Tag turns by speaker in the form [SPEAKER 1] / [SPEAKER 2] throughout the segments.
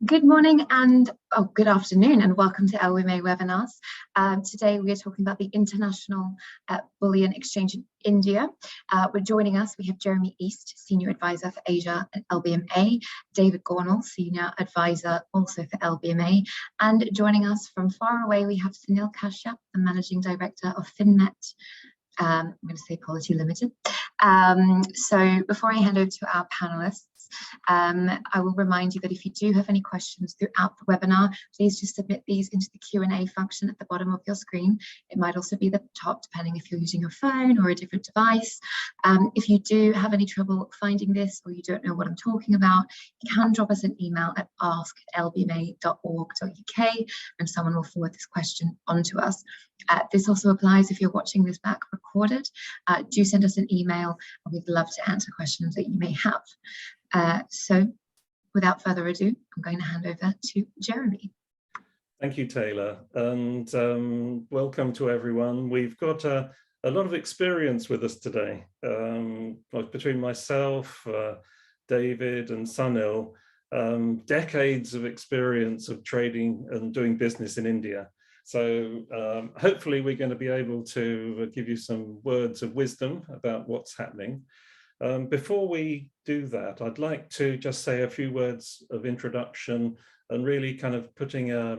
[SPEAKER 1] Good morning and good afternoon and welcome to LBMA webinars. Today we are talking about the International Bullion Exchange in India. Joining us, we have Jeremy East, Senior Advisor for Asia at LBMA, David Gornall, Senior Advisor also for LBMA, and joining us from far away we have Sunil Kashyap, the Managing Director of Finmet. I'm going to say Quality Limited. So before I hand over to our panelists, I will remind you that if you do have any questions throughout the webinar, please just submit these into the Q&A function at the bottom of your screen. It might also be the top, depending if you're using your phone or a different device. If you do have any trouble finding this or you don't know what I'm talking about, you can drop us an email at ask@lbma.org.uk and someone will forward this question on to us. This also applies if you're watching this back recorded. Do send us an email and we'd love to answer questions that you may have. So without further ado, I'm going to hand over to Jeremy.
[SPEAKER 2] Thank you, Taylor, and welcome to everyone. We've got a lot of experience with us today. Between myself, David and Sunil, decades of experience of trading and doing business in India. So hopefully we're going to be able to give you some words of wisdom about what's happening. Before we do that, I'd like to just say a few words of introduction and really kind of putting a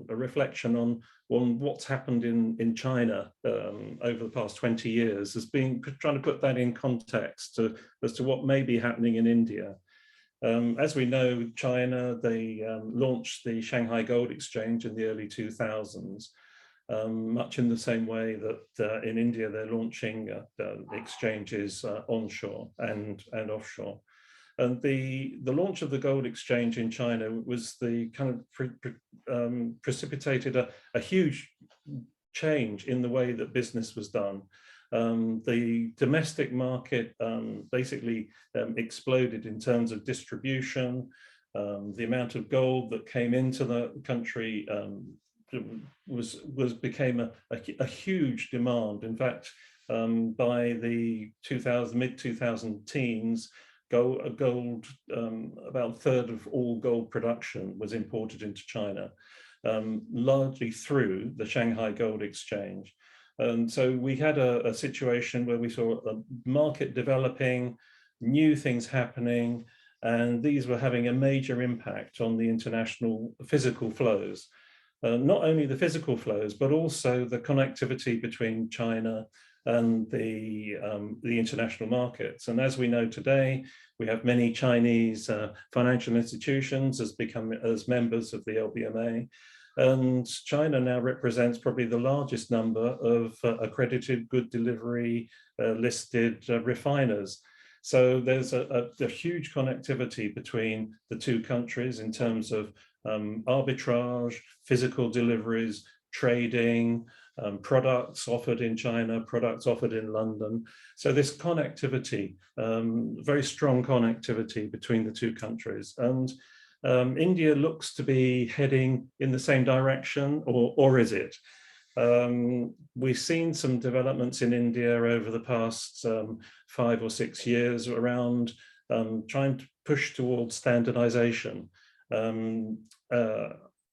[SPEAKER 2] reflection on what's happened in China over the past 20 years, trying to put that in context as to what may be happening in India. As we know, China, they launched the Shanghai Gold Exchange in the early 2000s. Much in the same way that in India they're launching exchanges onshore and offshore. And the launch of the gold exchange in China was the kind of precipitated a huge change in the way that business was done. The domestic market basically exploded in terms of distribution. The amount of gold that came into the country became a huge demand. In fact, by the mid-2000 teens, gold about a third of all gold production was imported into China, largely through the Shanghai Gold Exchange. And so we had a situation where we saw a market developing, new things happening, and these were having a major impact on the international physical flows. Not only the physical flows, but also the connectivity between China and the international markets. And as we know today, we have many Chinese financial institutions as members of the LBMA. And China now represents probably the largest number of accredited good delivery listed refiners. So there's a huge connectivity between the two countries in terms of arbitrage, physical deliveries, trading, products offered in China, products offered in London. So this connectivity, very strong connectivity between the two countries. And India looks to be heading in the same direction, or is it? We've seen some developments in India over the past 5 or 6 years around trying to push towards standardization.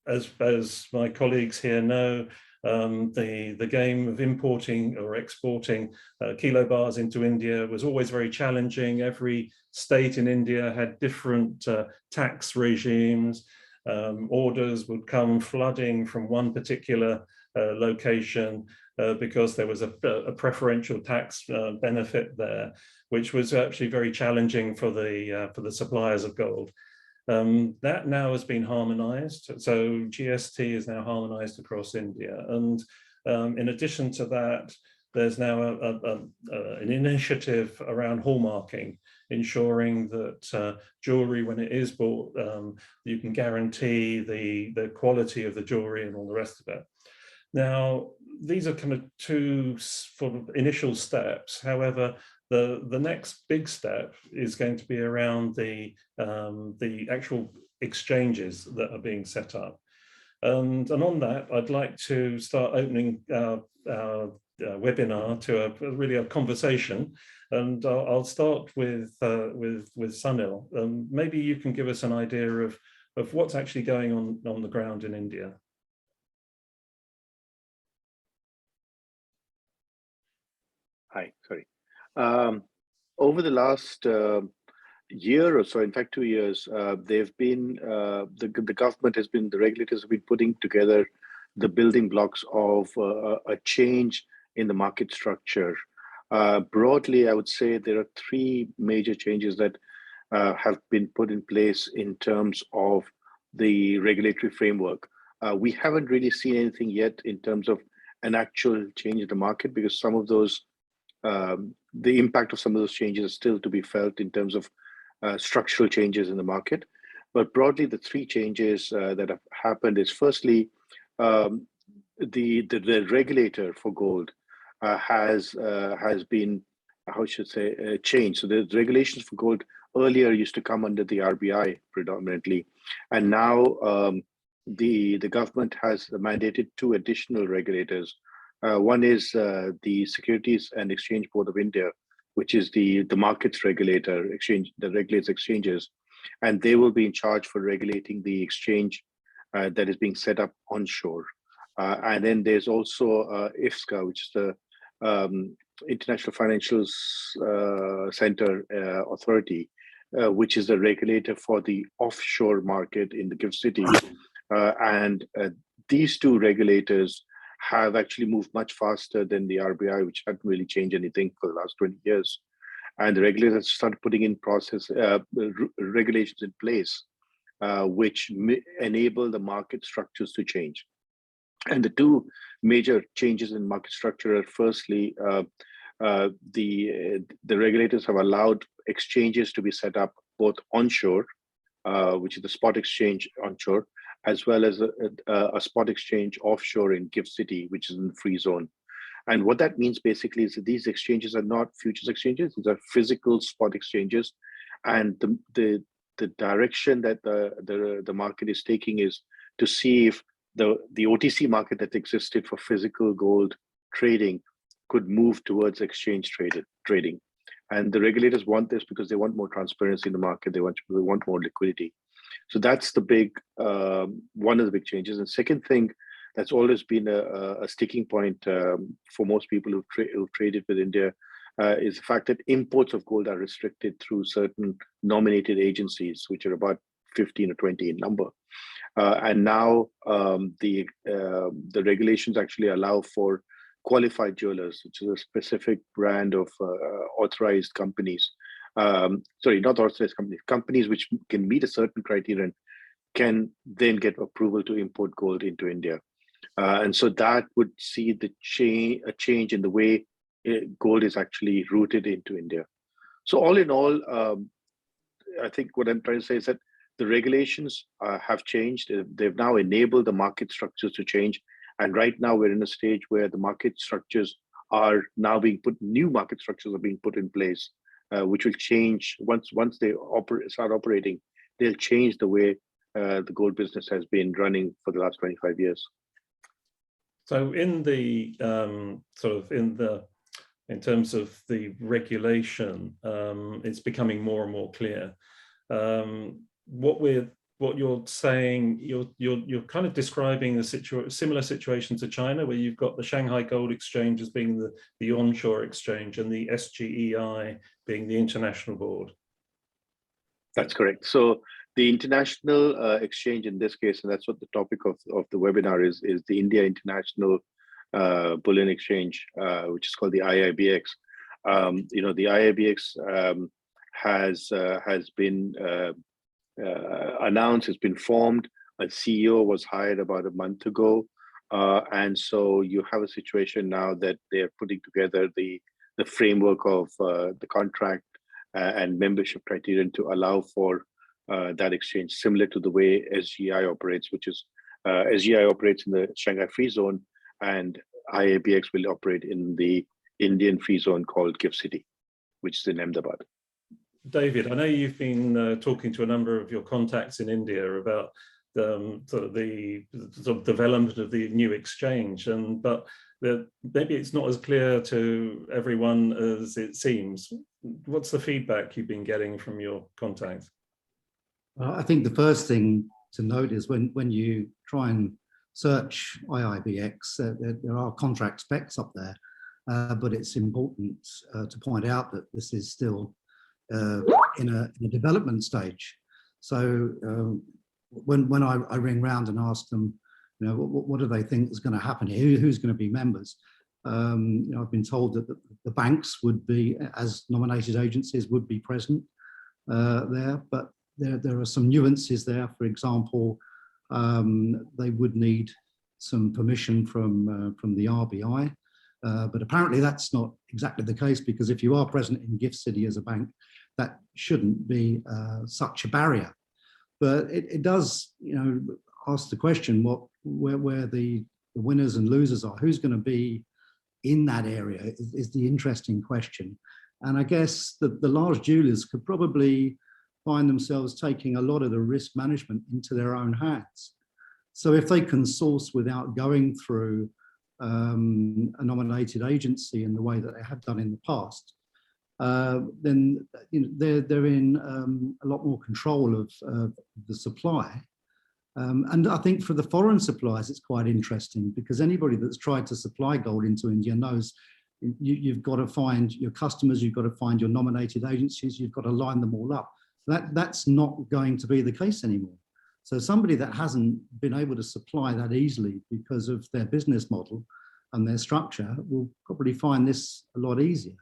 [SPEAKER 2] As my colleagues here know, the game of importing or exporting kilobars into India was always very challenging. Every state in India had different tax regimes. Orders would come flooding from one particular location because there was a preferential tax benefit there, which was actually very challenging for the suppliers of gold. That now has been harmonized. So GST is now harmonized across India. And in addition to that, there's now an initiative around hallmarking, ensuring that jewelry, when it is bought, you can guarantee the quality of the jewelry and all the rest of it. Now, these are kind of two sort of initial steps. However, the next big step is going to be around the actual exchanges that are being set up. And on that, I'd like to start opening our webinar to really a conversation. And I'll start with Sunil. Maybe you can give us an idea of of what's actually going on the ground in India?
[SPEAKER 3] Hi, sorry. Over the last year or so, in fact 2 years, they've been the government has been, the regulators have been putting together the building blocks of a change in the market structure. Broadly, I would say there are 3 major changes that have been put in place in terms of the regulatory framework. We haven't really seen anything yet in terms of an actual change in the market, because some of those, the impact of some of those changes is still to be felt in terms of structural changes in the market. But broadly, the 3 changes that have happened is, firstly, the regulator for gold has been, how should I say, changed. So the regulations for gold earlier used to come under the RBI predominantly, and now the government has mandated 2 additional regulators. One is the Securities and Exchange Board of India, which is the markets regulator, that regulates exchanges, and they will be in charge for regulating the exchange that is being set up onshore. And then there's also IFSCA, which is the International Financial Center Authority, which is the regulator for the offshore market in the GIFT City. And these 2 regulators have actually moved much faster than the RBI, which hadn't really changed anything for the last 20 years. And the regulators started putting in regulations in place, which enable the market structures to change. And the 2 major changes in market structure are, firstly, the regulators have allowed exchanges to be set up both onshore, which is the spot exchange onshore, as well as a spot exchange offshore in GIFT City, which is in the free zone. And what that means basically is that these exchanges are not futures exchanges; these are physical spot exchanges. And the direction that the market is taking is to see if the OTC market that existed for physical gold trading could move towards exchange trading. And the regulators want this because they want more transparency in the market. They want more liquidity. So that's the big one of the big changes. And second thing that's always been a sticking point for most people who've traded with India is the fact that imports of gold are restricted through certain nominated agencies, which are about 15 or 20 in number. And now the regulations actually allow for qualified jewelers, which is a specific brand of authorized companies. Sorry, not authorized companies, companies which can meet a certain criteria and can then get approval to import gold into India. And so that would see a change in the way gold is actually routed into India. So all in all, I think what I'm trying to say is that the regulations have changed. They've now enabled the market structures to change. And right now we're in a stage where the market structures are now being put, new market structures are being put in place, which will change once they start operating. They'll change the way the gold business has been running for the last 25 years.
[SPEAKER 2] So in the in terms of the regulation, it's becoming more and more clear. What you're saying, you're kind of describing the similar situation to China, where you've got the Shanghai Gold Exchange as being the onshore exchange and the SGEI being the international board. That's correct.
[SPEAKER 3] So the international exchange in this case, and that's what the topic of the webinar is the India International Bullion Exchange, which is called the IIBX. You know, the IIBX has been announced, has been formed. A CEO was hired about a month ago, and so you have a situation now that they're putting together the framework of the contract and membership criterion to allow for that exchange, similar to the way SGI operates, which is SGI operates in the Shanghai Free Zone, and IIBX will operate in the Indian Free Zone called GIFT City, which is in Ahmedabad.
[SPEAKER 2] David, I know you've been talking to a number of your contacts in India about the development of the new exchange, but maybe it's not as clear to everyone as it seems. What's the feedback you've been getting from your contacts?
[SPEAKER 4] I think the first thing to note is when you try and search IIBX, there are contract specs up there, but it's important to point out that this is still in a development stage. So when I ring round and ask them, what do they think is going to happen here? Who's going to be members? I've been told that the banks would be, as nominated agencies, would be present there, but there are some nuances there. For example, they would need some permission from the RBI, but apparently that's not exactly the case, because if you are present in Gift City as a bank, that shouldn't be such a barrier. But it does, ask the question where the winners and losers are. Who's going to be in that area is the interesting question. And I guess the large jewelers could probably find themselves taking a lot of the risk management into their own hands. So if they can source without going through a nominated agency in the way that they have done in the past, then they're in a lot more control of the supply. And I think for the foreign suppliers, it's quite interesting, because anybody that's tried to supply gold into India knows you've got to find your customers, you've got to find your nominated agencies, you've got to line them all up. That's not going to be the case anymore. So somebody that hasn't been able to supply that easily because of their business model and their structure will probably find this a lot easier.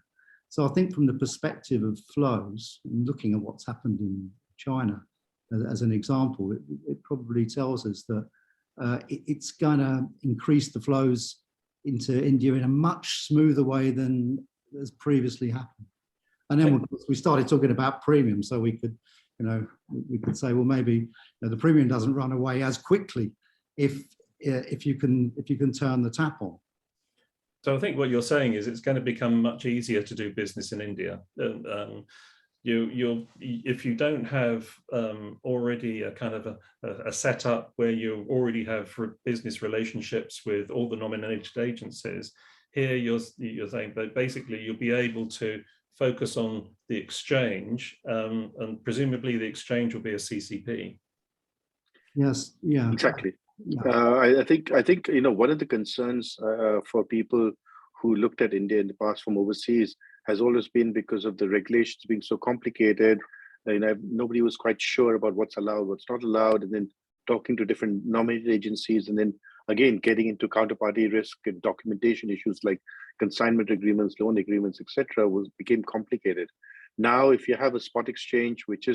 [SPEAKER 4] So I think from the perspective of flows, looking at what's happened in China as an example, it probably tells us that it's going to increase the flows into India in a much smoother way than has previously happened. And then we started talking about premium, so we could, we could say, well, maybe the premium doesn't run away as quickly if you can turn the tap on.
[SPEAKER 2] So I think what you're saying is it's going to become much easier to do business in India. If you don't have already a kind of a setup where you already have business relationships with all the nominated agencies, here you're saying that basically you'll be able to focus on the exchange, and presumably the exchange will be a CCP.
[SPEAKER 4] Yes, yeah,
[SPEAKER 3] exactly.
[SPEAKER 4] Yeah.
[SPEAKER 3] I think one of the concerns for people who looked at India in the past from overseas has always been because of the regulations being so complicated. Nobody was quite sure about what's allowed, what's not allowed, and then talking to different nominated agencies, and then again getting into counterparty risk and documentation issues like consignment agreements, loan agreements, etc., became complicated. Now, if you have a spot exchange which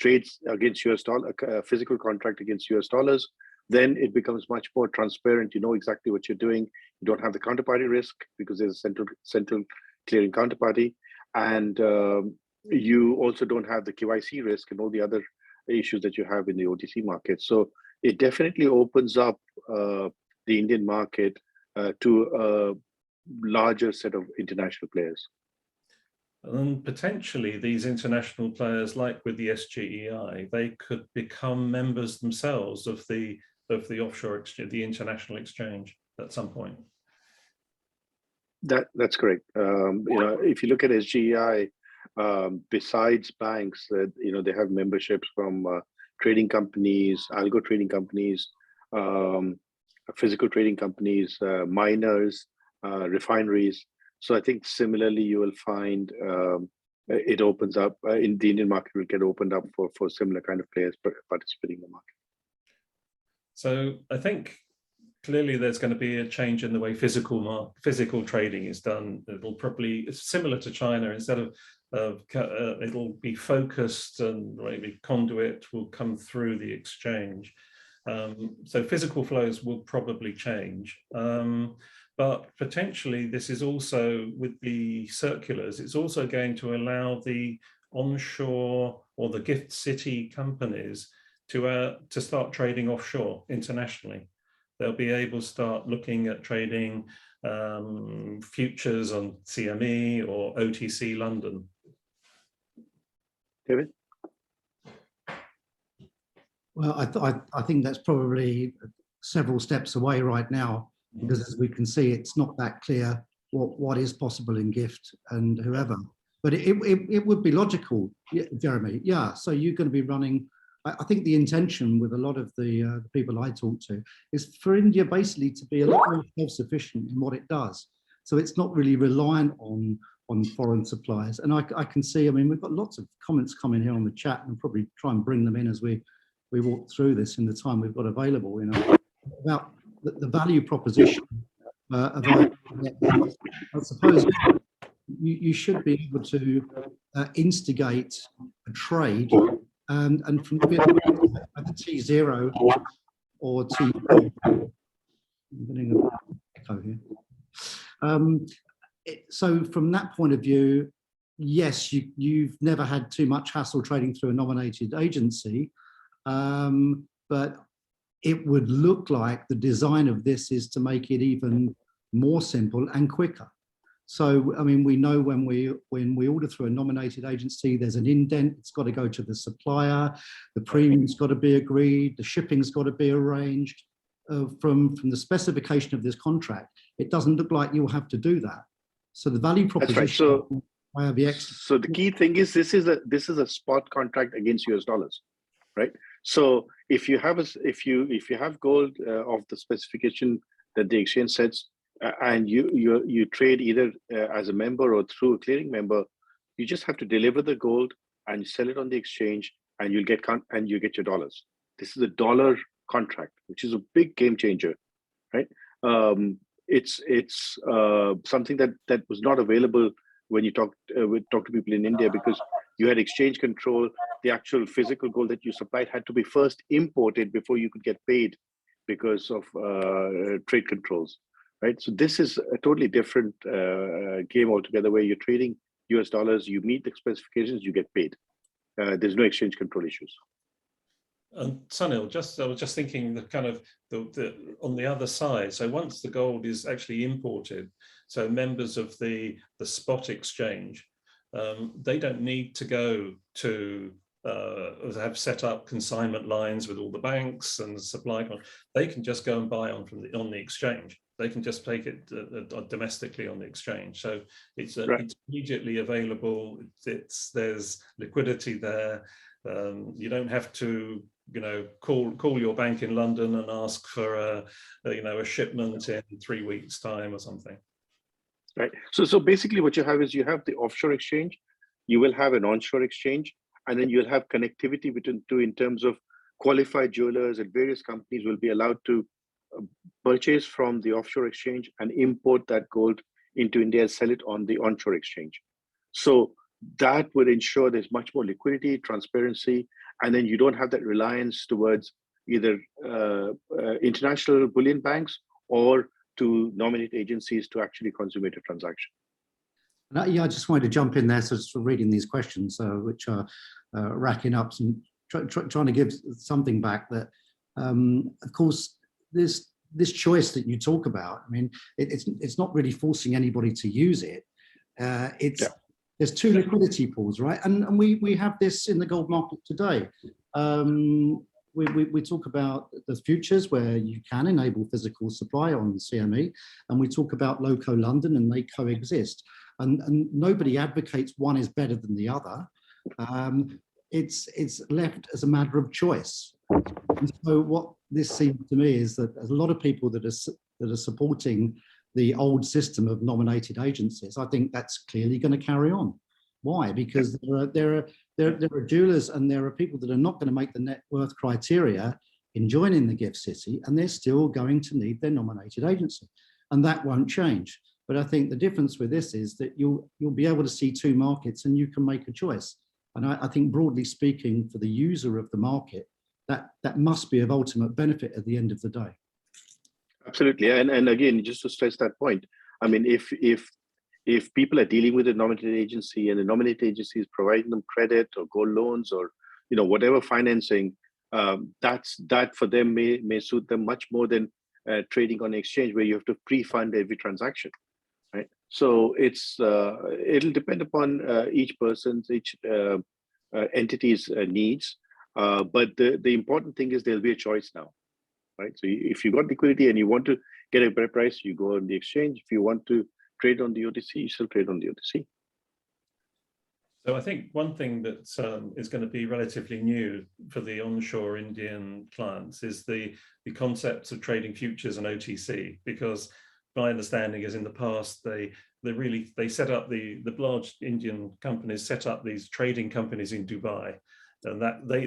[SPEAKER 3] trades against US dollar, a physical contract against US dollars, then it becomes much more transparent. You know exactly what you're doing. You don't have the counterparty risk because there's a central clearing counterparty, and you also don't have the KYC risk and all the other issues that you have in the OTC market. So it definitely opens up the Indian market to a larger set of international players.
[SPEAKER 2] And potentially these international players, like with the SGEI, they could become members themselves of the offshore exchange, the international exchange at some point.
[SPEAKER 3] That's correct. If you look at SGEI, besides banks, they have memberships from trading companies, algo trading companies, physical trading companies, miners, refineries. So I think similarly, you will find it opens up in the Indian market will get opened up for similar kind of players participating in the market.
[SPEAKER 2] So I think clearly there's going to be a change in the way physical trading is done. It'll probably, it's similar to China. Instead of it'll be focused, and maybe conduit will come through the exchange. So physical flows will probably change. But potentially this is also, with the circulars, it's also going to allow the onshore or the gift city companies to start trading offshore internationally. They'll be able to start looking at trading futures on CME or OTC London.
[SPEAKER 3] David?
[SPEAKER 4] Well, I think that's probably several steps away right now, because as we can see, it's not that clear what is possible in gift and whoever. But it would be logical, Jeremy. Yeah, so you're going to be running I think the intention with a lot of the people I talk to is for India basically to be a lot more self-sufficient in what it does. So it's not really reliant on foreign suppliers. And I can see, I mean, we've got lots of comments coming here on the chat, and probably try and bring them in as we walk through this in the time we've got available, you know, about the value proposition of IBX. I suppose you should be able to instigate a trade and from either T0 or T4. I'm getting an echo here. So from that point of view, yes, you've never had too much hassle trading through a nominated agency, but it would look like the design of this is to make it even more simple and quicker. So, I mean, we know when we order through a nominated agency, there's an indent, it's got to go to the supplier, the premium's got to be agreed, the shipping's got to be arranged. From the specification of this contract, it doesn't look like you'll have to do that. So the value proposition.
[SPEAKER 3] That's right. So,
[SPEAKER 4] IBX.
[SPEAKER 3] So the key thing is this is a spot contract against US dollars, right? So if you have gold of the specification that the exchange sets, and you trade either as a member or through a clearing member, you just have to deliver the gold and sell it on the exchange, and you get your dollars. This is a dollar contract, which is a big game changer, right? It's something that was not available when you talk to people in India, because you had exchange control. The actual physical gold that you supplied had to be first imported before you could get paid because of trade controls, right? So this is a totally different game altogether, where you're trading US dollars, you meet the specifications, you get paid. There's no exchange control issues.
[SPEAKER 2] And Sunil, I was just thinking the kind of on the other side. So once the gold is actually imported, so members of the spot exchange, they don't need to go to have set up consignment lines with all the banks and the supply. They can just go and buy on the exchange. They can just take it domestically on the exchange. So it's immediately available. There's liquidity there. You don't have to, call your bank in London and ask for a shipment in 3 weeks' time or something.
[SPEAKER 3] Right. So basically, what you have is you have the offshore exchange, you will have an onshore exchange, and then you'll have connectivity between two in terms of qualified jewelers, and various companies will be allowed to purchase from the offshore exchange and import that gold into India and sell it on the onshore exchange. So that would ensure there's much more liquidity, transparency, and then you don't have that reliance towards either international bullion banks or to nominate agencies to actually consummate a transaction.
[SPEAKER 4] Yeah, I just wanted to jump in there, so just reading these questions, which are racking up, and trying to give something back. That, of course, this choice that you talk about, I mean, it's not really forcing anybody to use it. There's two liquidity pools, right? And we have this in the gold market today. We talk about the futures, where you can enable physical supply on the CME, and we talk about loco London, and they coexist. And nobody advocates one is better than the other. It's left as a matter of choice. And so what this seems to me is that there's a lot of people that are supporting the old system of nominated agencies. I think that's clearly going to carry on. Why? Because there are jewelers, and there are people that are not going to make the net worth criteria in joining the gift city, and they're still going to need their nominated agency, and that won't change. But I think the difference with this is that you'll be able to see two markets, and you can make a choice. And I think, broadly speaking, for the user of the market, that must be of ultimate benefit at the end of the day.
[SPEAKER 3] Absolutely, and again, just to stress that point, I mean, if people are dealing with a nominated agency, and the nominated agency is providing them credit or gold loans or whatever financing, that for them may suit them much more than trading on exchange, where you have to pre-fund every transaction, right? So it'll depend upon each entity's needs, but the important thing is there'll be a choice now, right? So if you got liquidity and you want to get a better price, you go on the exchange. If you want to trade on the OTC, you still trade on the OTC.
[SPEAKER 2] So I think one thing that is going to be relatively new for the onshore Indian clients is the concepts of trading futures and OTC, because my understanding is in the past they set up the large Indian companies set up these trading companies in Dubai, and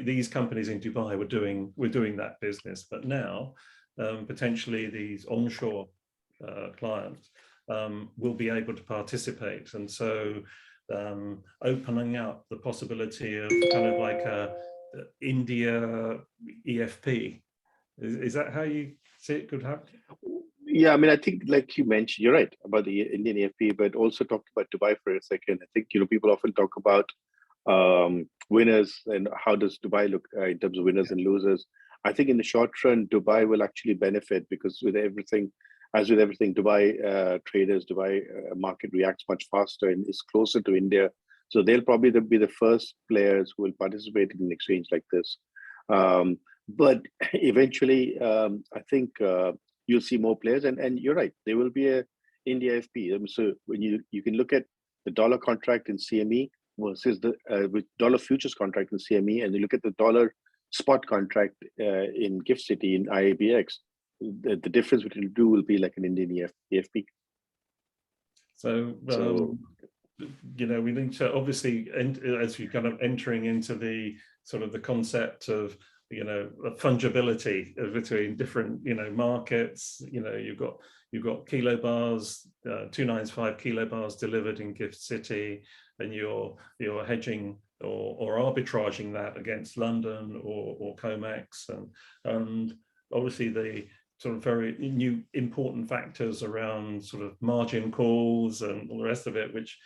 [SPEAKER 2] these companies in Dubai were doing that business. But now potentially these onshore clients will be able to participate, and so opening up the possibility of kind of like a India EFP. Is that how you see it could happen?
[SPEAKER 3] Yeah, I mean, I think like you mentioned, you're right about the Indian EFP, but also talk about Dubai for a second. I think, people often talk about winners and how does Dubai look in terms of winners and losers. I think in the short run, Dubai will actually benefit, because with everything, Dubai traders, Dubai market reacts much faster and is closer to India. So they'll probably be the first players who will participate in an exchange like this. But eventually, I think you'll see more players, and you're right, there will be a India FP. So when you can look at the dollar contract in CME versus the with dollar futures contract in CME, and you look at the dollar spot contract in Gift City in IABX, the difference between the two will be like an Indian EFP.
[SPEAKER 2] So, we need to obviously, as you're kind of entering into the sort of the concept of, fungibility between different, markets. You've got kilobars, 295 kilobars delivered in Gift City, and you're hedging or arbitraging that against London or COMEX, and obviously the sort of very new important factors around sort of margin calls and all the rest of it, which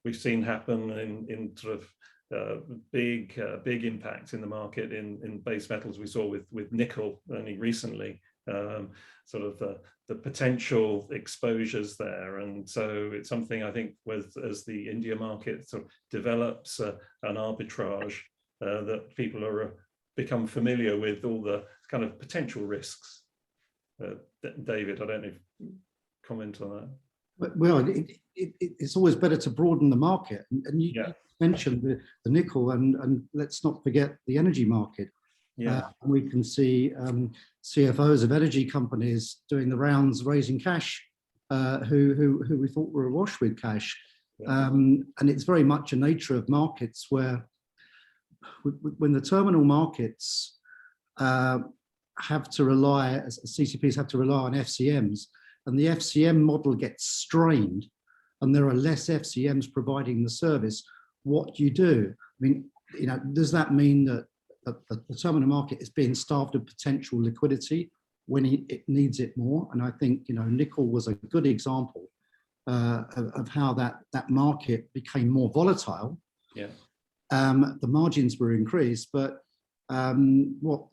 [SPEAKER 2] we've seen happen in sort of big impact in the market in base metals. We saw with nickel only recently, sort of the potential exposures there. And so it's something I think as the India market sort of develops an arbitrage, that people are become familiar with all the kind of potential risks. David, I don't know if you comment on that.
[SPEAKER 4] Well, it's always better to broaden the market, and you mentioned the nickel, and let's not forget the energy market. We can see CFOs of energy companies doing the rounds, raising cash, who we thought were awash with cash. And it's very much a nature of markets where when the terminal markets have to rely, as CCPs have to rely on FCMs, and the FCM model gets strained, and there are less FCMs providing the service, what do you do? I mean, does that mean that the terminal market is being starved of potential liquidity when it needs it more? And I think, nickel was a good example of how that market became more volatile. The margins were increased, but what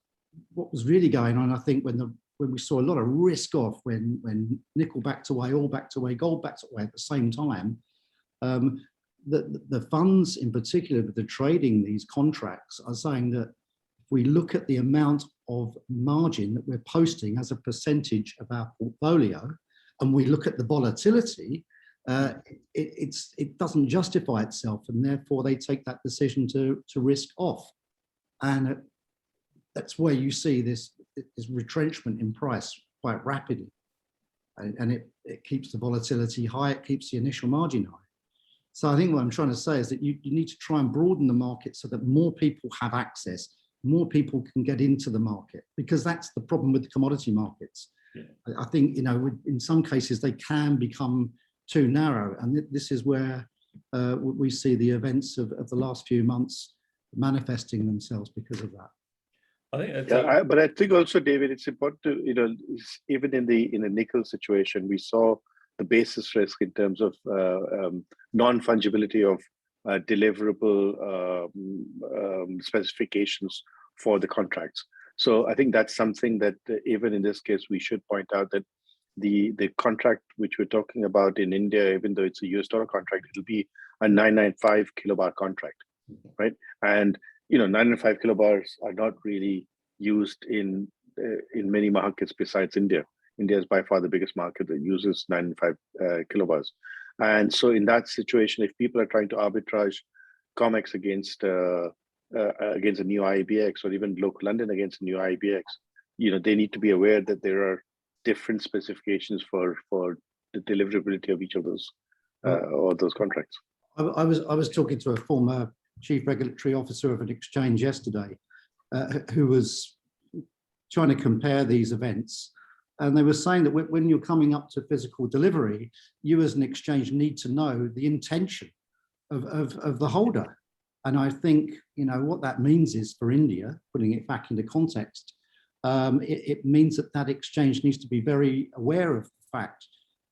[SPEAKER 4] was really going on, I think, when we saw a lot of risk off, when nickel backed away, oil backed away, gold backed away at the same time, the funds in particular that are trading these contracts are saying that if we look at the amount of margin that we're posting as a percentage of our portfolio, and we look at the volatility, it doesn't justify itself, and therefore they take that decision to risk off. And that's where you see this retrenchment in price quite rapidly, and it keeps the volatility high, it keeps the initial margin high. So I think what I'm trying to say is that you need to try and broaden the market so that more people have access, more people can get into the market, because that's the problem with the commodity markets. I think, in some cases they can become too narrow, and this is where we see the events of the last few months manifesting themselves because of that.
[SPEAKER 3] But I think also, David, it's important to, even in the nickel situation, we saw the basis risk in terms of non-fungibility of deliverable specifications for the contracts. So I think that's something that even in this case, we should point out that the contract which we're talking about in India, even though it's a US dollar contract, it'll be a 995 kilobar contract, right? And 995 kilobars are not really used in many markets besides India. India is by far the biggest market that uses 995 kilobars. And so in that situation, if people are trying to arbitrage COMEX against a new IBX, or even local London against a new IBX, they need to be aware that there are different specifications for the deliverability of each of those or those contracts.
[SPEAKER 4] I was talking to a former chief regulatory officer of an exchange yesterday, who was trying to compare these events, and they were saying that when you're coming up to physical delivery, you as an exchange need to know the intention of the holder. And I think what that means is, for India, putting it back into context, it means that exchange needs to be very aware of the fact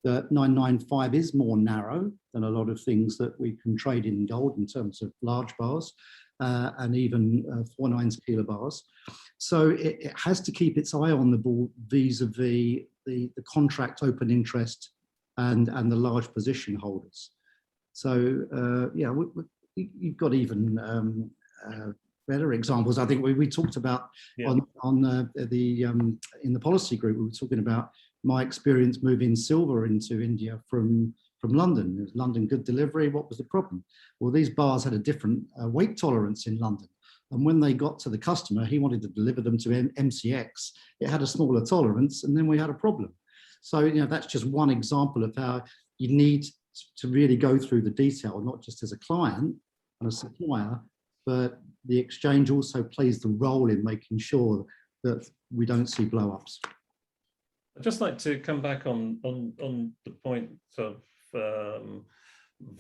[SPEAKER 4] that 995 is more narrow than a lot of things that we can trade in gold in terms of large bars and even 4/9 kilobars. So it has to keep its eye on the ball vis-a-vis the contract open interest and the large position holders. So you've got even better examples. I think we talked about in the policy group, we were talking about my experience moving silver into India from London. It was London good delivery. What was the problem? Well, these bars had a different weight tolerance in London. And when they got to the customer, he wanted to deliver them to MCX. It had a smaller tolerance, and then we had a problem. So, that's just one example of how you need to really go through the detail, not just as a client and a supplier, but the exchange also plays the role in making sure that we don't see blow-ups.
[SPEAKER 2] I'd just like to come back on the point of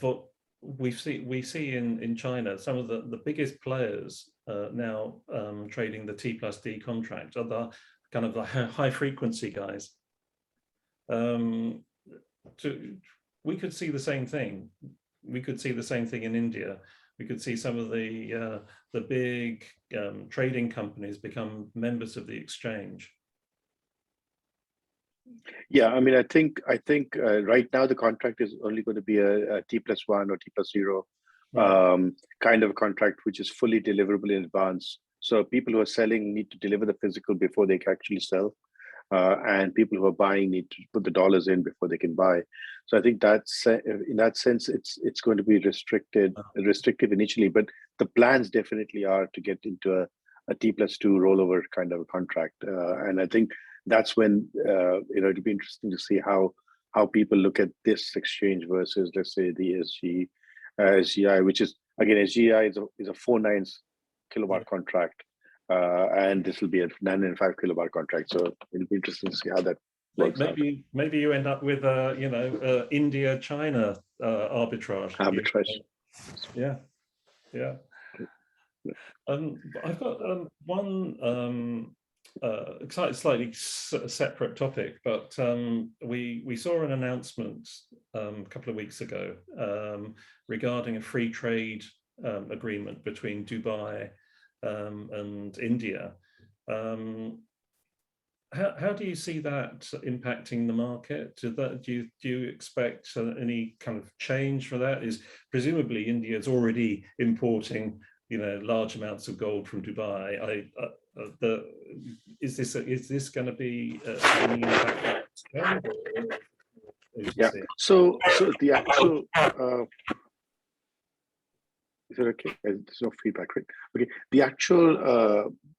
[SPEAKER 2] what we see in China. Some of the biggest players now trading the T+D contract are the kind of the high frequency guys. We could see the same thing. We could see the same thing in India. We could see some of the big trading companies become members of the exchange.
[SPEAKER 3] Yeah, I mean, I think right now the contract is only going to be a T+1 or T+0 kind of contract, which is fully deliverable in advance. So people who are selling need to deliver the physical before they can actually sell, and people who are buying need to put the dollars in before they can buy. So I think that's in that sense, it's going to be restrictive initially, but the plans definitely are to get into a T+2 rollover kind of a contract, and I think that's when it'll be interesting to see how people look at this exchange versus, let's say, the SGI, which is, again, SGI is a 4/9 kilowatt contract, and this will be a 9.5 kilowatt contract. So it'll be interesting to see how that works out.
[SPEAKER 2] Maybe you end up with India-China arbitrage. Yeah. I've got one. Slightly separate topic, but we saw an announcement a couple of weeks ago regarding a free trade agreement between Dubai and India. How do you see that impacting the market? Do you expect any kind of change for that? Is presumably India is already importing large amounts of gold from Dubai. Is this going to be any impact?
[SPEAKER 3] Yeah. So the actual is it okay? There's no feedback, right? Okay. The actual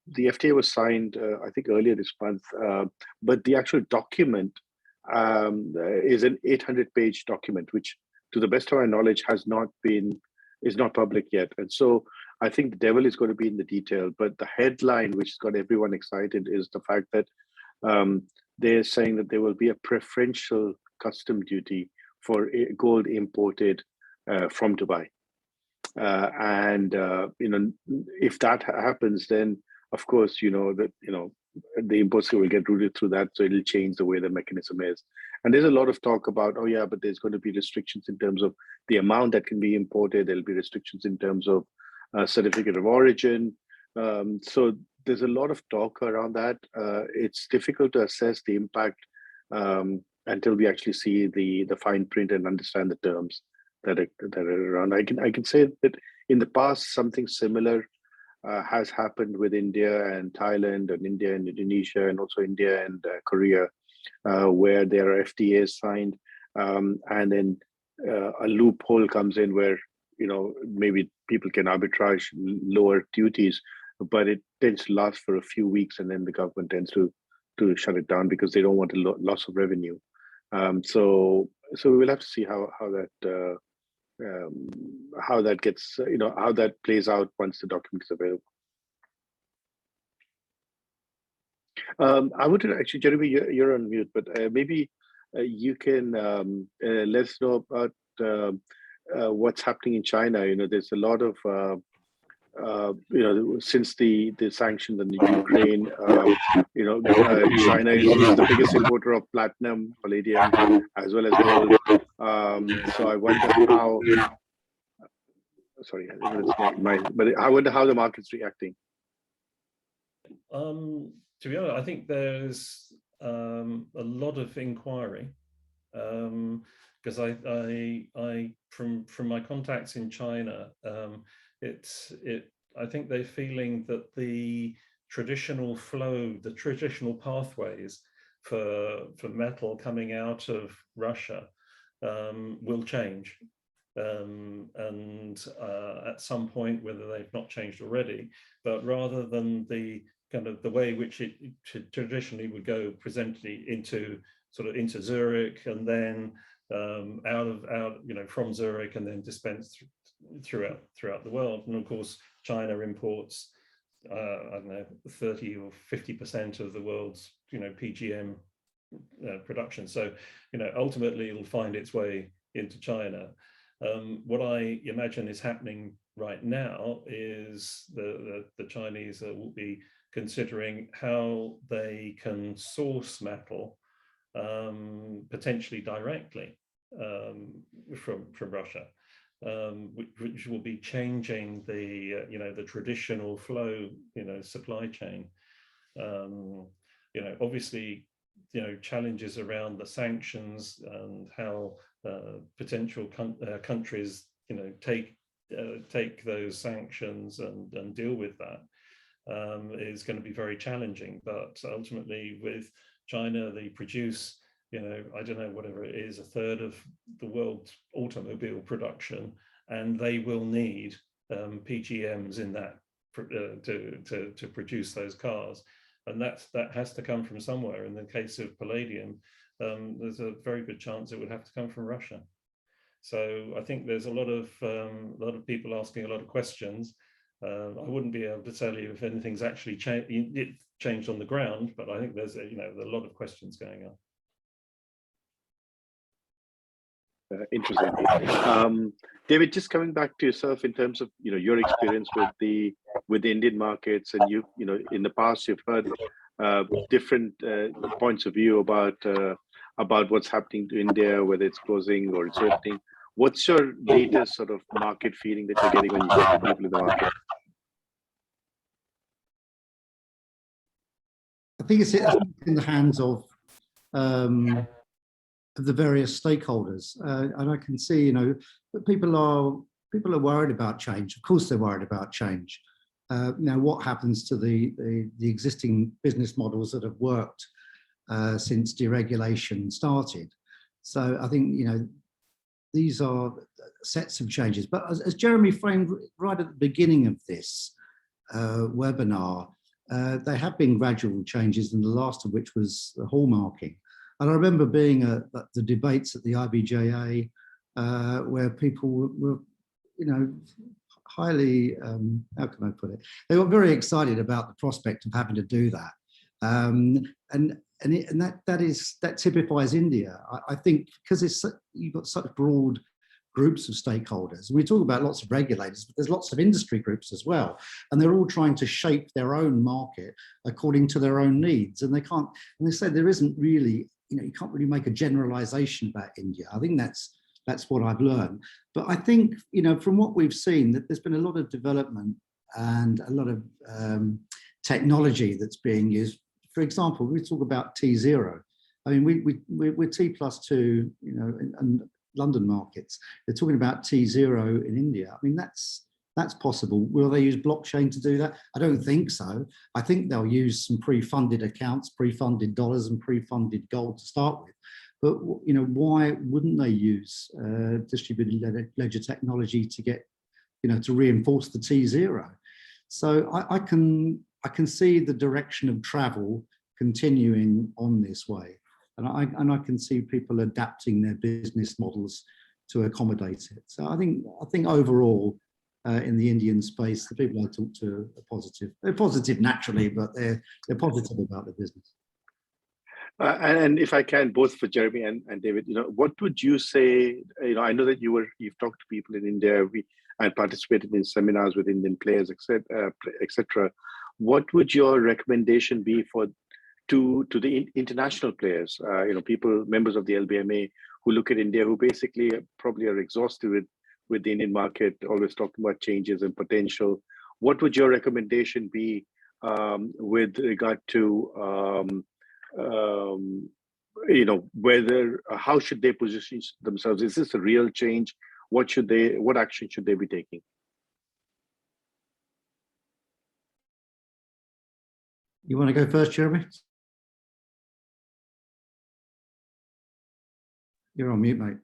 [SPEAKER 3] the FTA was signed I think earlier this month, but the actual document is an 800-page document, which, to the best of our knowledge, is not public yet. And so I think the devil is going to be in the detail, but the headline which has got everyone excited is the fact that they're saying that there will be a preferential custom duty for gold imported from Dubai. If that happens, then of course, the imports will get routed through that, so it'll change the way the mechanism is. And there's a lot of talk about, oh yeah, but there's going to be restrictions in terms of the amount that can be imported. There'll be restrictions in terms of certificate of origin. So there's a lot of talk around that. It's difficult to assess the impact until we actually see the fine print and understand the terms that are around. I can say that in the past, something similar has happened with India and Thailand, and India and Indonesia, and also India and Korea, where there are FTAs signed, and then a loophole comes in where, maybe people can arbitrage lower duties, but it tends to last for a few weeks, and then the government tends to shut it down because they don't want a loss of revenue. So we'll have to see how that gets, how that plays out once the document is available. I wanted to actually, Jeremy, you're on mute, but maybe you can let us know about what's happening in China. There's a lot of since the sanctions on Ukraine, China is the biggest importer of platinum, palladium, as well as gold. So I wonder how. Sorry, but I wonder how the market's reacting.
[SPEAKER 2] To be honest, I think there's a lot of inquiry, because I from my contacts in China, I think they're feeling that the traditional flow, the traditional pathways for metal coming out of Russia will change. And at some point, whether they've not changed already, but rather than the kind of the way which it traditionally would go, presently into Zurich, and then out from Zurich, and then dispensed throughout the world. And of course, China imports I don't know, 30 or 50% of the world's PGM production. So ultimately it'll find its way into China. What I imagine is happening right now is the Chinese will be considering how they can source metal potentially directly from Russia, which will be changing the the traditional flow supply chain. Obviously challenges around the sanctions and how potential countries take those sanctions and deal with that is going to be very challenging. But ultimately, with China, they produce I don't know, whatever it is, a third of the world's automobile production, and they will need PGMs in that to produce those cars, and that has to come from somewhere. In the case of palladium, there's a very good chance it would have to come from Russia. So I think there's a lot of people asking a lot of questions. I wouldn't be able to tell you if anything's actually changed on the ground, but I think there's a lot of questions going on.
[SPEAKER 3] Interesting. David, just coming back to yourself in terms of your experience with the Indian markets, and in the past you've heard different points of view about what's happening to India, whether it's closing or it's opening. What's your latest sort of market feeling that you're getting when you talk to people in the market?
[SPEAKER 4] I think it's in the hands of the various stakeholders, and I can see, that people are worried about change. Of course, they're worried about change. Now, what happens to the existing business models that have worked since deregulation started? So I think these are sets of changes. But as Jeremy framed right at the beginning of this webinar, there have been gradual changes, and the last of which was the hallmarking. And I remember being at the debates at the IBJA where people were, highly, how can I put it? They were very excited about the prospect of having to do that. And that typifies India. I think because you've got such broad groups of stakeholders. We talk about lots of regulators, but there's lots of industry groups as well. And they're all trying to shape their own market according to their own needs. And they say there isn't really, you can't really make a generalization about India. I think that's what I've learned. But I think, from what we've seen, that there's been a lot of development and a lot of technology that's being used. For example, we talk about T0. I mean, we're T+2, and London markets. They're talking about T0 in India. I mean, that's possible. Will they use blockchain to do that? I don't think so. I think they'll use some pre-funded accounts, pre-funded dollars and pre-funded gold to start with. but why wouldn't they use distributed ledger technology to get, to reinforce the T0? So I can see the direction of travel continuing on this way, and I can see people adapting their business models to accommodate it. So I think overall, in the Indian space, the people I talk to are positive. They're positive naturally, but they're positive about the business.
[SPEAKER 3] And if I can, both for Jeremy and David, what would you say? I know that you've talked to people in India, and participated in seminars with Indian players, etc. What would your recommendation be to the international players? People, members of the LBMA, who look at India, who basically probably are exhausted with the Indian market, always talking about changes and potential. What would your recommendation be with regard to how should they position themselves? Is this a real change? What action should they be taking?
[SPEAKER 4] You want to go first, Jeremy? You're on mute, mate.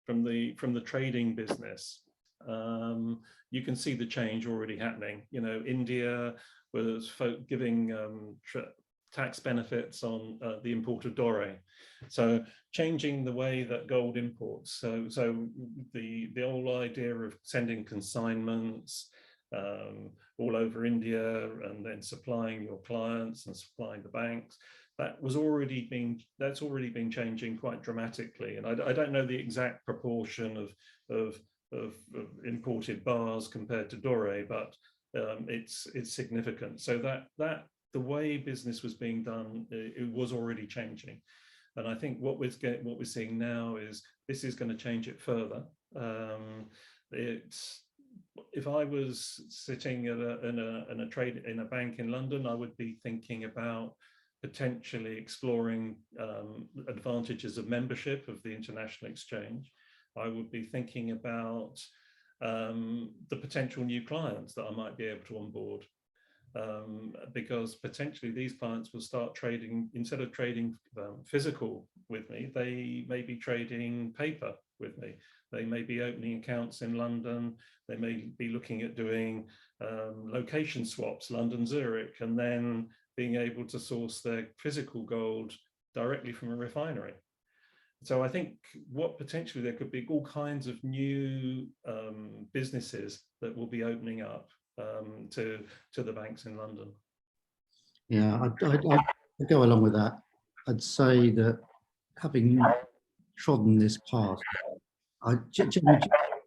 [SPEAKER 2] From the trading business, you can see the change already happening. India was giving tax benefits on the import of doré, so changing the way that gold imports. So the whole idea of sending consignments all over India and then supplying your clients and supplying the banks, that's already been changing quite dramatically. And I don't know the exact proportion of imported bars compared to doré, but it's significant. So that the way business was being done, it was already changing. And I think what we're seeing now is this is going to change it further. If I was sitting in a bank in London, I would be thinking about potentially exploring advantages of membership of the International Exchange. I would be thinking about the potential new clients that I might be able to onboard, because potentially these clients will start trading, instead of trading physical with me, they may be trading paper with me. They may be opening accounts in London. They may be looking at doing location swaps, London, Zurich, and then being able to source their physical gold directly from a refinery. So I think potentially there could be all kinds of new businesses that will be opening up to the banks in London.
[SPEAKER 4] Yeah, I'd go along with that. I'd say that having trodden this path, Jimmy, do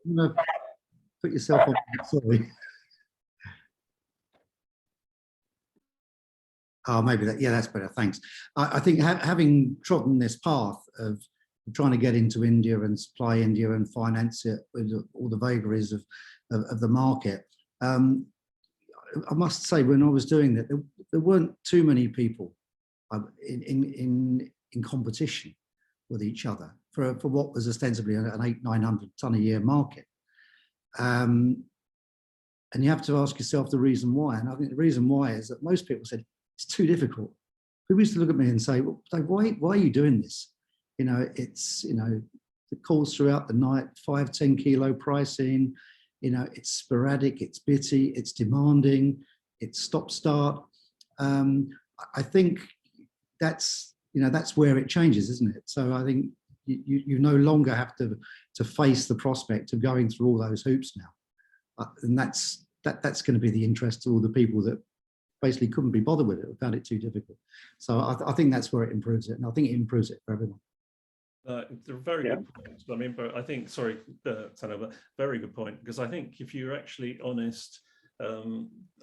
[SPEAKER 4] you want to put yourself on? Sorry. Oh, maybe that. Yeah, that's better. Thanks. I think having trodden this path of trying to get into India and supply India and finance it with all the vagaries of the market, I must say, when I was doing that, there weren't too many people in competition with each other for what was ostensibly an 800-900 ton a year market. And you have to ask yourself the reason why. And I think the reason why is that most people said, it's too difficult. People used to look at me and say, well, why are you doing this? It's, the calls throughout the night, 5-10 kilo pricing, it's sporadic, it's bitty, it's demanding, it's stop-start. I think that's where it changes, isn't it? So I think you no longer have to face the prospect of going through all those hoops now. And that's going to be the interest to all the people that basically couldn't be bothered with it or found it too difficult. So I think that's where it improves it. And I think it improves it for everyone.
[SPEAKER 2] They're very good points. I mean, but I think, sorry, Sunil, very good point, because I think if you're actually honest, a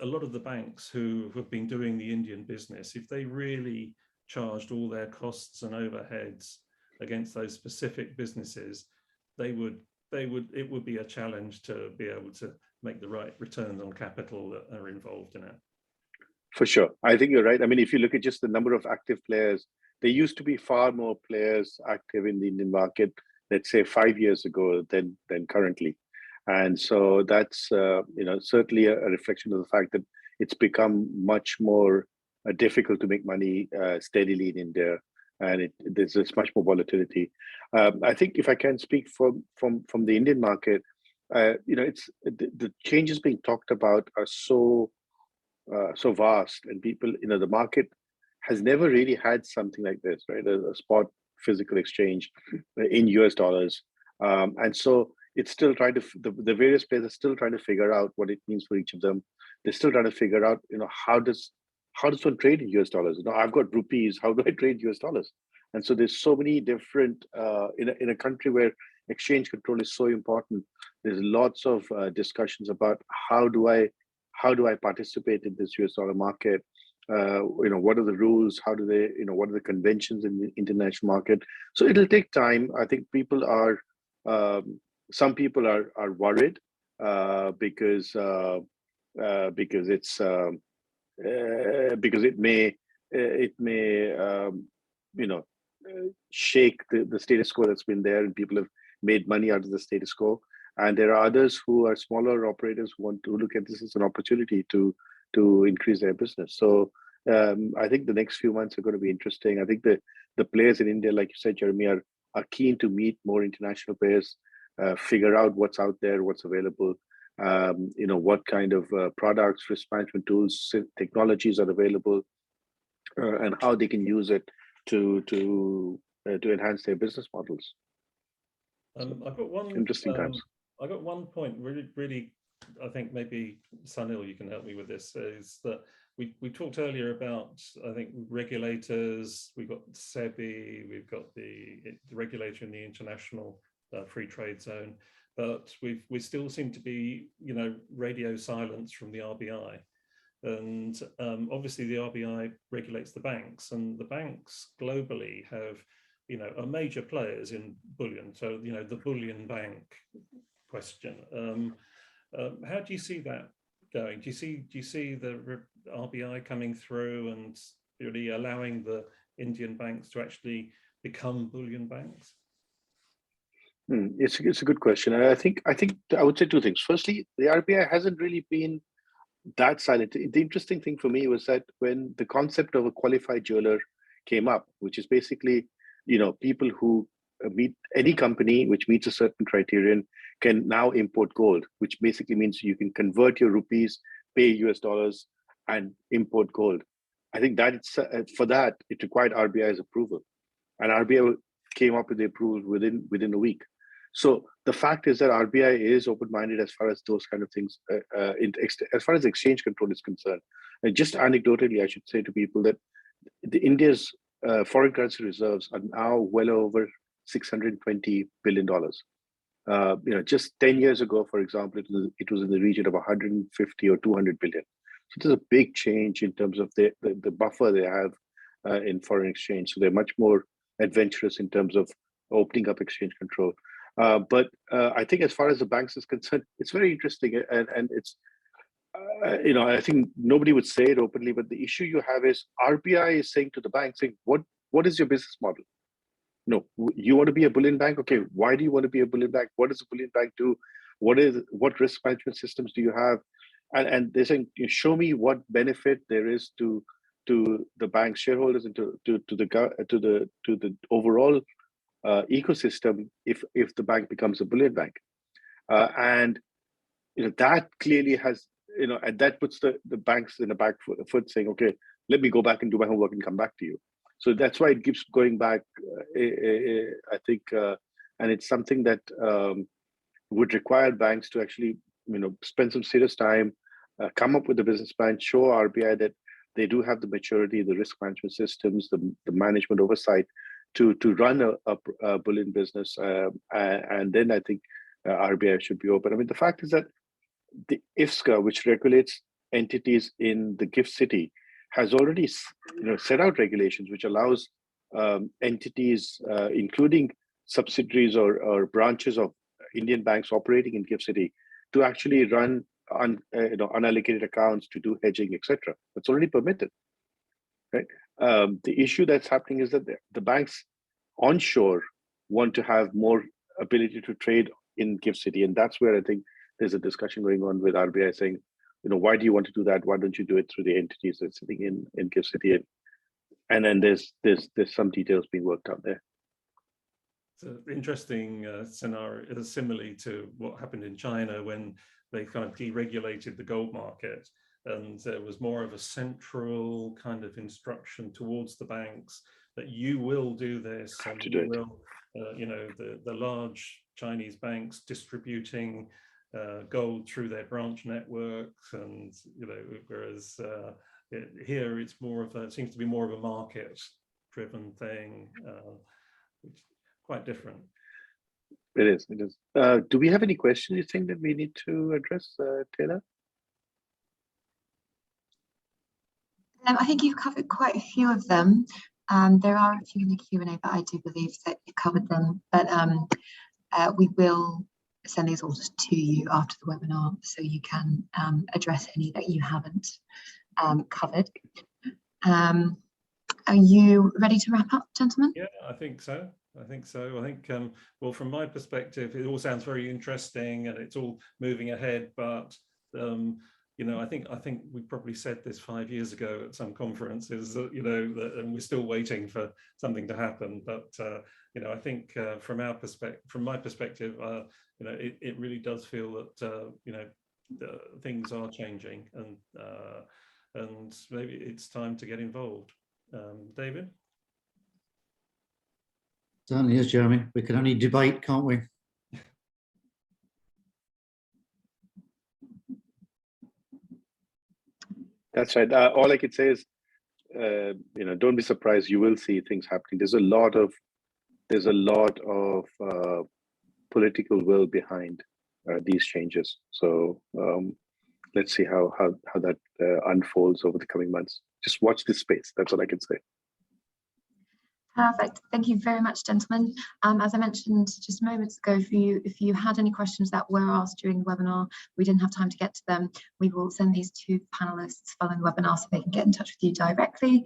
[SPEAKER 2] lot of the banks who have been doing the Indian business, if they really charged all their costs and overheads against those specific businesses, it would be a challenge to be able to make the right returns on capital that are involved in it.
[SPEAKER 3] For sure. I think you're right. I mean, if you look at just the number of active players, there used to be far more players active in the Indian market, let's say 5 years ago than currently. And so that's, certainly a reflection of the fact that, it's become much more difficult to make money steadily in India, and there's much more volatility. I think if I can speak from the Indian market, it's the changes being talked about are so vast, and people, the market has never really had something like this, right? A spot physical exchange in US dollars, and so it's still trying to the various players are still trying to figure out what it means for each of them. They're still trying to figure out, how does one trade in US dollars? I've got rupees. How do I trade US dollars? And so there's so many different in a country where exchange control is so important. There's lots of discussions about how do I participate in this US dollar market? What are the rules? How do they? What are the conventions in the international market? So it'll take time. I think people are. Some people are worried because it's because it may shake the status quo that's been there, and people have made money out of the status quo. And there are others who are smaller operators who want to look at this as an opportunity to increase their business. So I think the next few months are going to be interesting. I think the players in India, like you said, Jeremy, are keen to meet more international players, figure out what's out there, what's available, what kind of products, risk management tools, technologies are available, and how they can use it to enhance their business models.
[SPEAKER 2] I've got one
[SPEAKER 3] interesting times.
[SPEAKER 2] I got one point really, I think maybe Sunil, you can help me with this, is that we talked earlier about, I think, regulators. We've got SEBI, we've got the regulator in the International Free Trade Zone, but we still seem to be, radio silence from the RBI. And obviously the RBI regulates the banks, and the banks globally have, are major players in bullion. So, the bullion bank question. How do you see that going? Do you see the RBI coming through and really allowing the Indian banks to actually become bullion banks?
[SPEAKER 3] It's a good question. And I think I would say two things. Firstly, the RBI hasn't really been that silent. The interesting thing for me was that when the concept of a qualified jeweler came up, which is basically, people who meet any company which meets a certain criterion can now import gold, which basically means you can convert your rupees, pay US dollars, and import gold. I think that for that, it required RBI's approval, and RBI came up with the approval within a week. So the fact is that RBI is open-minded as far as those kind of things, as far as exchange control is concerned. And just anecdotally, I should say to people that India's foreign currency reserves are now well over $620 billion. Just 10 years ago, for example, it was in the region of 150 or 200 billion. So there's a big change in terms of the buffer they have in foreign exchange. So they're much more adventurous in terms of opening up exchange control. But I think as far as the banks is concerned, it's very interesting, and it's I think nobody would say it openly, but the issue you have is RBI is saying to the bank, saying, what is your business model? No, you want to be a bullion bank? Okay, why do you want to be a bullion bank? What does a bullion bank do? What risk management systems do you have? And they're saying, show me what benefit there is to the bank shareholders and to the overall ecosystem if the bank becomes a bullion bank. And that clearly has, and that puts the banks in the back foot, saying, okay, let me go back and do my homework and come back to you. So that's why it keeps going back, I think, and it's something that would require banks to actually, spend some serious time, come up with a business plan, show RBI that they do have the maturity, the risk management systems, the management oversight to run a bullion business, and then I think RBI should be open. I mean, the fact is that the IFSCA, which regulates entities in the gift city, has already set out regulations which allows entities, including subsidiaries or branches of Indian banks operating in gift city, to actually run unallocated accounts, to do hedging, etc. That's already permitted, right? The issue that's happening is that the banks onshore want to have more ability to trade in gift city, and that's where I think there's a discussion going on with RBI saying, why do you want to do that? Why don't you do it through the entities that's sitting in GIFT City? And then there's some details being worked out there.
[SPEAKER 2] It's an interesting scenario, similarly to what happened in China when they kind of deregulated the gold market, and there was more of a central kind of instruction towards the banks that you will do this, and you will, the large Chinese banks distributing gold through their branch networks, and whereas here it's more of it seems to be more of a market-driven thing, which is quite different.
[SPEAKER 3] It is. Do we have any questions you think that we need to address, Taylor?
[SPEAKER 1] I think you've covered quite a few of them. There are a few in the Q&A, but I do believe that you covered them. But we will send these all to you after the webinar, so you can address any that you haven't covered. Are you ready to wrap up, gentlemen?
[SPEAKER 2] Yeah, I think so. I think, well, from my perspective, it all sounds very interesting and it's all moving ahead, but I think we probably said this 5 years ago at some conferences, and we're still waiting for something to happen. But I think from my perspective, it really does feel that things are changing, and maybe it's time to get involved. David?
[SPEAKER 4] Certainly is, Jeremy. We can only debate, can't we?
[SPEAKER 3] That's right. All I could say is, don't be surprised. You will see things happening. There's a lot of political will behind these changes. So let's see how that unfolds over the coming months. Just watch this space. That's all I can say.
[SPEAKER 1] Perfect. Thank you very much, gentlemen. As I mentioned just moments ago, if you had any questions that were asked during the webinar, we didn't have time to get to them, we will send these to panelists following the webinar so they can get in touch with you directly.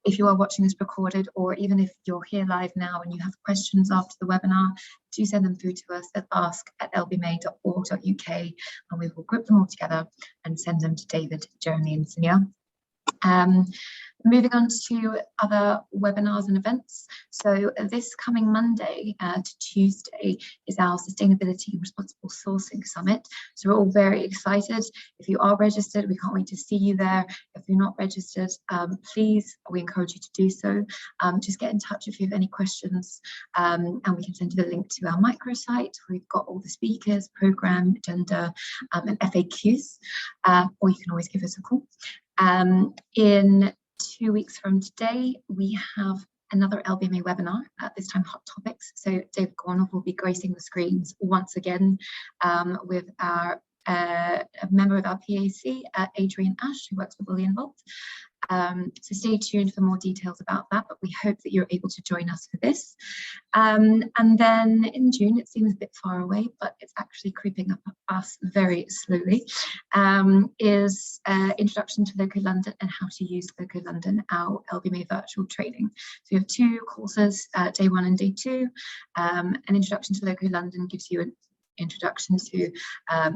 [SPEAKER 1] If you are watching this recorded, or even if you're here live now and you have questions after the webinar, do send them through to us at ask@lbma.org.uk, and we will group them all together and send them to David, Jeremy and Sunil. Moving on to other webinars and events. So this coming Monday to Tuesday is our Sustainability and Responsible Sourcing Summit. So we're all very excited. If you are registered, we can't wait to see you there. If you're not registered, please, we encourage you to do so. Just get in touch if you have any questions, and we can send you the link to our microsite. We've got all the speakers, program, agenda, and FAQs, or you can always give us a call. In 2 weeks from today, we have another LBMA webinar, this time Hot Topics. So David Gornall will be gracing the screens once again with our a member of our PAC, Adrian Ash, who works for Bullion Vault. So stay tuned for more details about that, but we hope that you're able to join us for this. And then in June, it seems a bit far away, but it's actually creeping up us very slowly, is Introduction to Local London and How to Use Local London, our LBMA virtual training. So we have 2 courses, day 1 and day 2. An Introduction to Local London gives you an introduction to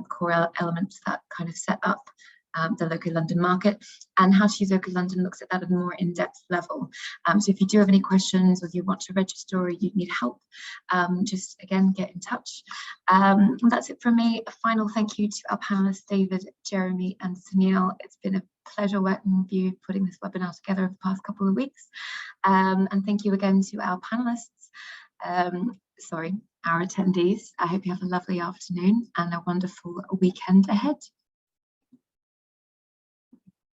[SPEAKER 1] core elements that kind of set up the local London market, and How to Use Local London looks at that at a more in-depth level. So if you do have any questions, or you want to register, or you need help, just again get in touch. And that's it from me. A final thank you to our panelists, David, Jeremy and Sunil. It's been a pleasure working with you, putting this webinar together over the past couple of weeks. And thank you again to our panelists, our attendees. I hope you have a lovely afternoon and a wonderful weekend ahead.